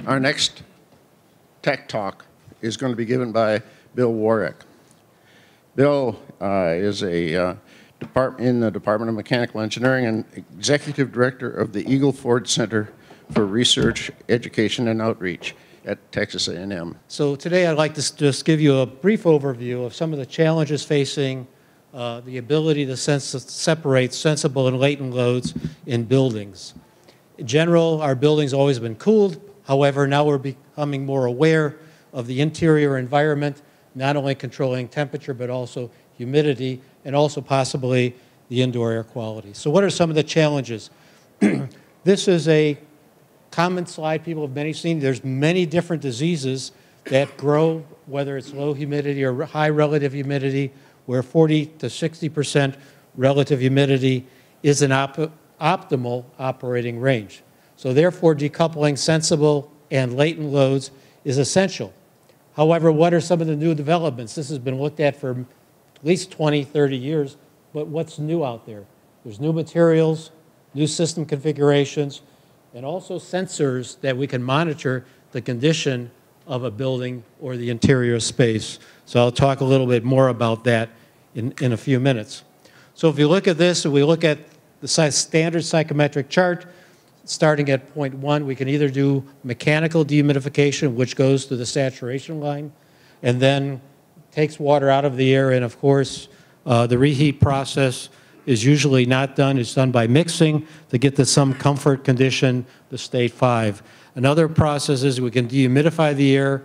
Our next tech talk is going to be given by Bill Worek. Bill is in the Department of Mechanical Engineering and Executive Director of the Eagle Ford Center for Research, Education, and Outreach at Texas A&M. So today I'd like to just give you a brief overview of some of the challenges facing the ability to separate sensible and latent loads in buildings. In general, our buildings have always been cooled. However, now we're becoming more aware of the interior environment, not only controlling temperature, but also humidity, and also possibly the indoor air quality. So what are some of the challenges? This is a common slide people have many seen. There's many different diseases that grow, whether it's low humidity or high relative humidity, where 40 to 60% relative humidity is an optimal operating range. So therefore, decoupling sensible and latent loads is essential. However, what are some of the new developments? This has been looked at for at least 20, 30 years, but what's new out there? There's new materials, new system configurations, and also sensors that we can monitor the condition of a building or the interior space. So I'll talk a little bit more about that in a few minutes. So if you look at this, and we look at the standard psychometric chart, starting at point 1, we can either do mechanical dehumidification, which goes to the saturation line, and then takes water out of the air, and of course, the reheat process is usually not done. It's done by mixing to get to some comfort condition, the state 5. Another process is we can dehumidify the air,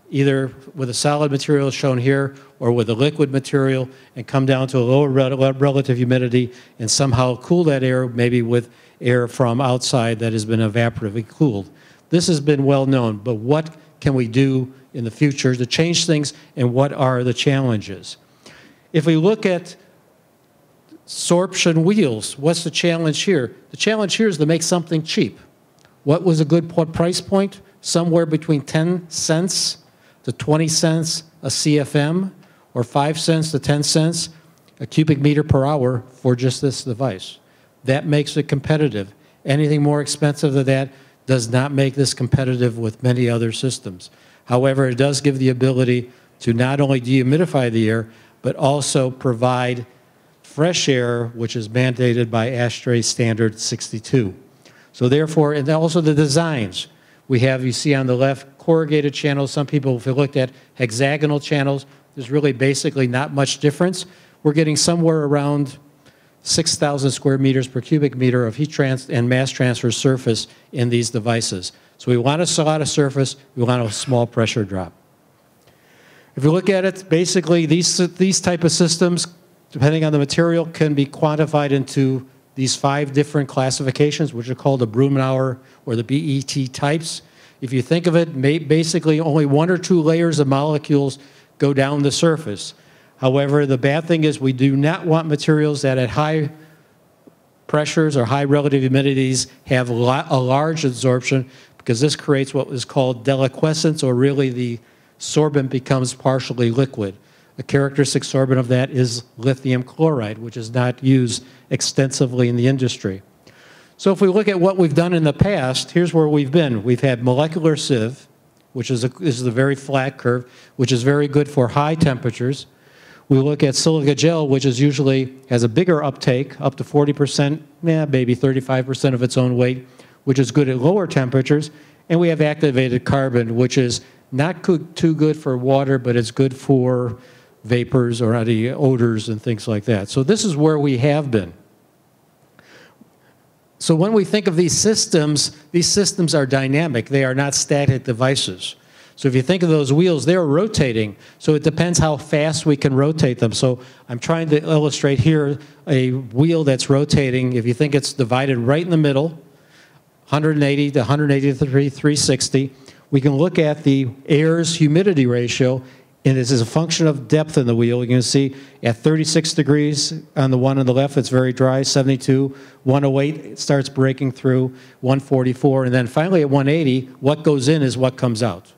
either with a solid material shown here or with a liquid material, and come down to a lower relative humidity and somehow cool that air, maybe with air from outside that has been evaporatively cooled. This has been well known, but what can we do in the future to change things, and what are the challenges? If we look at sorption wheels, what's the challenge here? The challenge here is to make something cheap. What was a good price point? Somewhere between 10 cents to 20 cents a CFM, or 5 cents to 10 cents a cubic meter per hour for just this device. That makes it competitive. Anything more expensive than that does not make this competitive with many other systems. However, it does give the ability to not only dehumidify the air, but also provide fresh air, which is mandated by ASTFE standard 62. So therefore, and also the designs. We have, you see on the left, corrugated channels. Some people, if you looked at hexagonal channels, there's really basically not much difference. We're getting somewhere around 6,000 square meters per cubic meter of heat and mass transfer surface in these devices. So we want a lot of surface, we want a small pressure drop. If you look at it, basically these type of systems, depending on the material, can be quantified into these 5 different classifications, which are called the Brumauer or the BET types. If you think of it, basically only 1 or 2 layers of molecules go down the surface. However, the bad thing is we do not want materials that at high pressures or high relative humidities have a large absorption, because this creates what is called deliquescence, or really the sorbent becomes partially liquid. A characteristic sorbent of that is lithium chloride, which is not used extensively in the industry. So if we look at what we've done in the past, here's where we've been. We've had molecular sieve, which is a very flat curve, which is very good for high temperatures. We look at silica gel, which is usually has a bigger uptake, up to 40%, maybe 35% of its own weight, which is good at lower temperatures. And we have activated carbon, which is not too good for water, but it's good for vapors or any odors and things like that. So this is where we have been. So when we think of these systems are dynamic. They are not static devices. So if you think of those wheels, they're rotating. So it depends how fast we can rotate them. So I'm trying to illustrate here a wheel that's rotating. If you think it's divided right in the middle, 180 to 183, 360, we can look at the air's humidity ratio, and this is a function of depth in the wheel. You can see at 36 degrees on the one on the left, it's very dry, 72, 108, it starts breaking through, 144, and then finally at 180, what goes in is what comes out.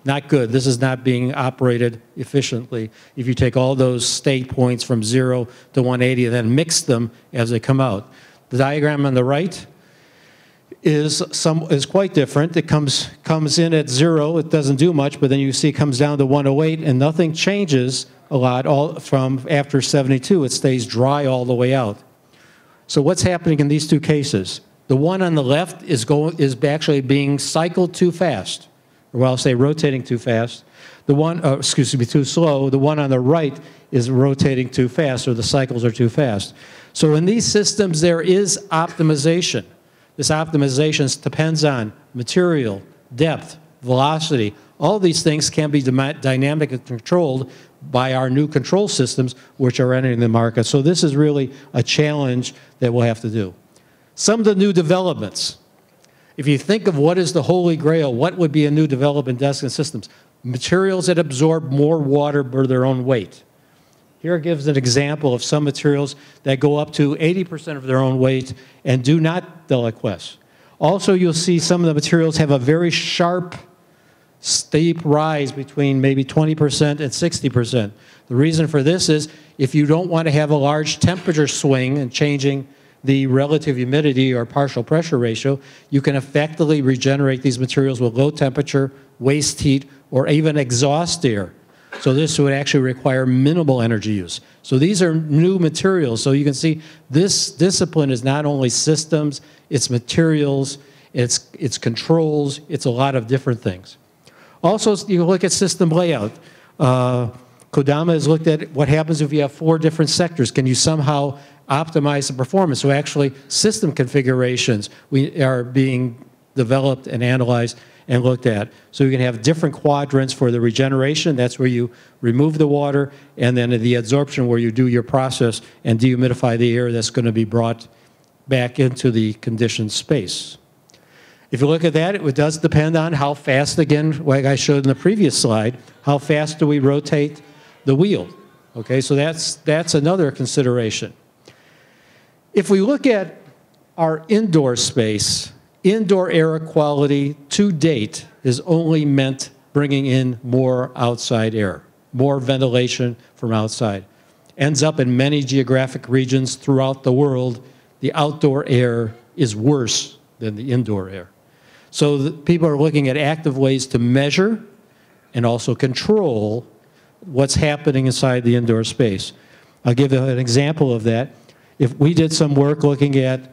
Not good. This is not being operated efficiently. If you take all those state points from 0 to 180 and then mix them as they come out. The diagram on the right is quite different. It comes in at 0, it doesn't do much, but then you see it comes down to 108, and nothing changes a lot all from after 72. It stays dry all the way out. So what's happening in these two cases? The one on the left is actually being cycled too fast, or I'll say rotating too fast. The one, excuse me, too slow. The one on the right is rotating too fast, or the cycles are too fast. So in these systems, there is optimization. This optimization depends on material, depth, velocity. All these things can be dynamically controlled by our new control systems, which are entering the market. So this is really a challenge that we'll have to do. Some of the new developments. If you think of what is the holy grail, what would be a new development in desk and systems? Materials that absorb more water by their own weight. Here it gives an example of some materials that go up to 80% of their own weight and do not deliquesce. Also, you'll see some of the materials have a very sharp, steep rise between maybe 20% and 60%. The reason for this is if you don't want to have a large temperature swing and changing the relative humidity or partial pressure ratio, you can effectively regenerate these materials with low temperature, waste heat, or even exhaust air. So this would actually require minimal energy use. So these are new materials. So you can see this discipline is not only systems, it's materials, it's controls, it's a lot of different things. Also, you look at system layout. Kodama has looked at what happens if you have 4 different sectors. Can you somehow optimize the performance? So actually, system configurations are being developed and analyzed and looked at. So you can have different quadrants for the regeneration, that's where you remove the water, and then the adsorption where you do your process and dehumidify the air that's going to be brought back into the conditioned space. If you look at that, it does depend on how fast, again, like I showed in the previous slide, how fast do we rotate the wheel? Okay, so that's another consideration. If we look at our indoor space, indoor air quality to date is only meant bringing in more outside air, more ventilation from outside. Ends up in many geographic regions throughout the world, the outdoor air is worse than the indoor air. So people are looking at active ways to measure and also control what's happening inside the indoor space. I'll give you an example of that. If we did some work looking at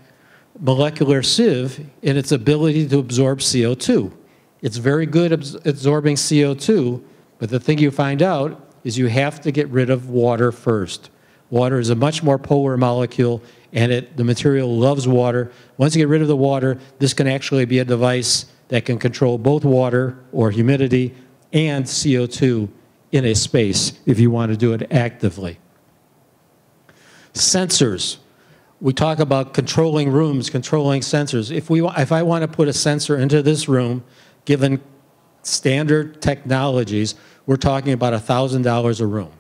molecular sieve and its ability to absorb CO2. It's very good at absorbing CO2, but the thing you find out is you have to get rid of water first. Water is a much more polar molecule, and the material loves water. Once you get rid of the water, this can actually be a device that can control both water or humidity and CO2 in a space if you want to do it actively. Sensors. We talk about controlling rooms, controlling sensors. If I want to put a sensor into this room, given standard technologies, we're talking about $1,000 a room.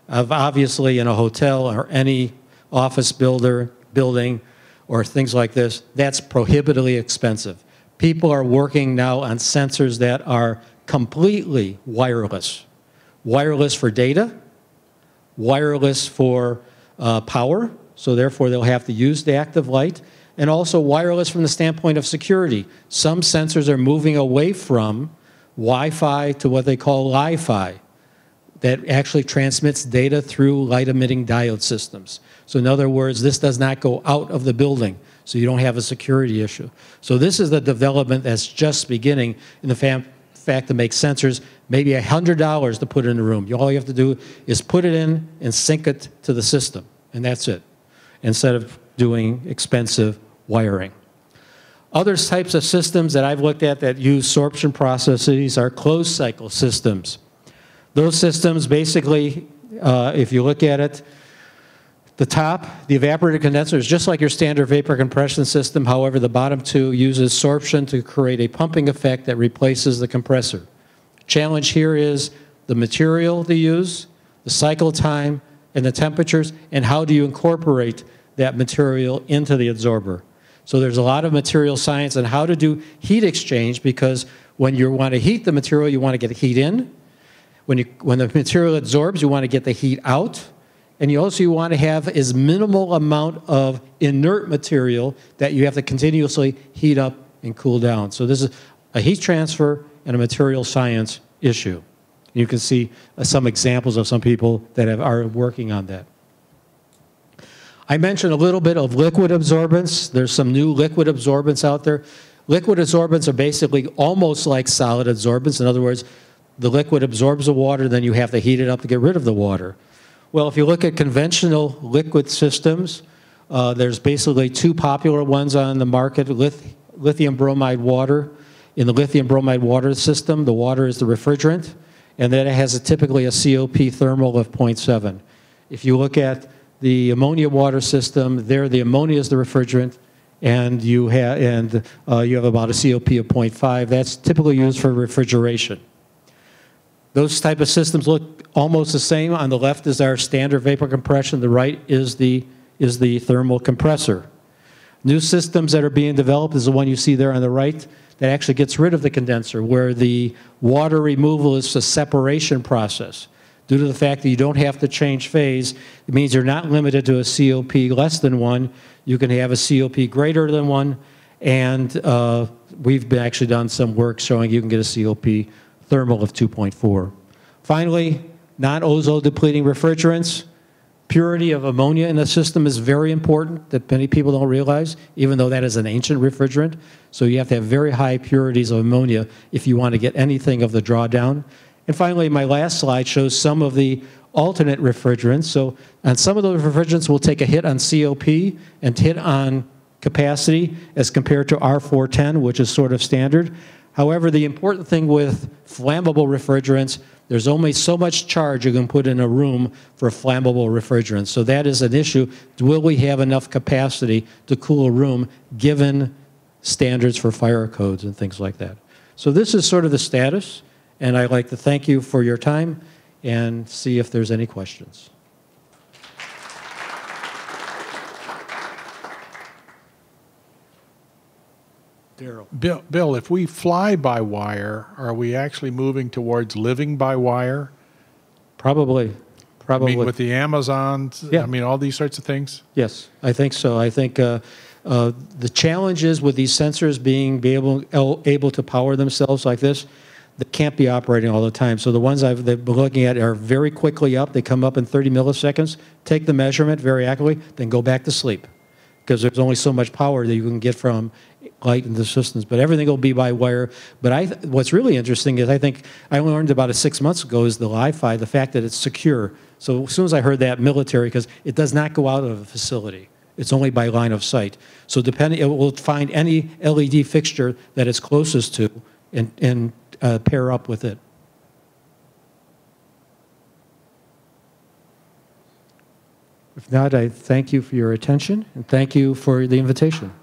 Obviously, in a hotel or any office building or things like this, that's prohibitively expensive. People are working now on sensors that are completely wireless. Wireless for data, wireless for power, so therefore they'll have to use the active light, and also wireless from the standpoint of security. Some sensors are moving away from Wi-Fi to what they call Li-Fi, that actually transmits data through light-emitting diode systems. So in other words, this does not go out of the building, so you don't have a security issue. So this is the development that's just beginning in the fact to make sensors, maybe $100 to put in the room. All you have to do is put it in and sync it to the system, and that's it, instead of doing expensive wiring. Other types of systems that I've looked at that use sorption processes are closed cycle systems. Those systems basically, if you look at it, the top, the evaporator condenser, is just like your standard vapor compression system. However, the bottom two uses sorption to create a pumping effect that replaces the compressor. Challenge here is the material to use, the cycle time, and the temperatures, and how do you incorporate that material into the absorber. So there's a lot of material science on how to do heat exchange, because when you want to heat the material, you want to get the heat in. When the material absorbs, you want to get the heat out. And you also want to have as minimal amount of inert material that you have to continuously heat up and cool down. So this is a heat transfer and a material science issue. You can see some examples of some people that are working on that. I mentioned a little bit of liquid absorbance. There's some new liquid absorbance out there. Liquid absorbents are basically almost like solid absorbents. In other words, the liquid absorbs the water, then you have to heat it up to get rid of the water. Well, if you look at conventional liquid systems, there's basically two popular ones on the market, lithium bromide water. In the lithium bromide water system, the water is the refrigerant, and then it has typically a COP thermal of 0.7. If you look at the ammonia water system, there the ammonia is the refrigerant, and you have about a COP of 0.5. That's typically used for refrigeration. Those type of systems look almost the same. On the left is our standard vapor compression. The right is the thermal compressor. New systems that are being developed is the one you see there on the right that actually gets rid of the condenser, where the water removal is a separation process. Due to the fact that you don't have to change phase, it means you're not limited to a COP less than 1. You can have a COP greater than 1, and we've actually done some work showing you can get a COP thermal of 2.4. Finally, non-ozone depleting refrigerants. Purity of ammonia in the system is very important that many people don't realize, even though that is an ancient refrigerant. So you have to have very high purities of ammonia if you want to get anything of the drawdown. And finally, my last slide shows some of the alternate refrigerants. So on some of those refrigerants will take a hit on COP and hit on capacity as compared to R410, which is sort of standard. However, the important thing with flammable refrigerants, there's only so much charge you can put in a room for flammable refrigerants. So that is an issue. Will we have enough capacity to cool a room given standards for fire codes and things like that? So this is sort of the status, and I'd like to thank you for your time and see if there's any questions. Bill, if we fly by wire, are we actually moving towards living by wire? Probably. I mean, with the Amazons, yeah. I mean, all these sorts of things? Yes, I think so. I think the challenges with these sensors being able to power themselves like this, they can't be operating all the time. So the ones they've been looking at are very quickly up. They come up in 30 milliseconds, take the measurement very accurately, then go back to sleep, because there's only so much power that you can get from light in the systems. But everything will be by wire. But what's really interesting is I think I learned about it 6 months ago is the Li-Fi, the fact that it's secure. So as soon as I heard that, military, because it does not go out of a facility. It's only by line of sight. So it will find any LED fixture that it's closest to and pair up with it. If not, I thank you for your attention and thank you for the invitation.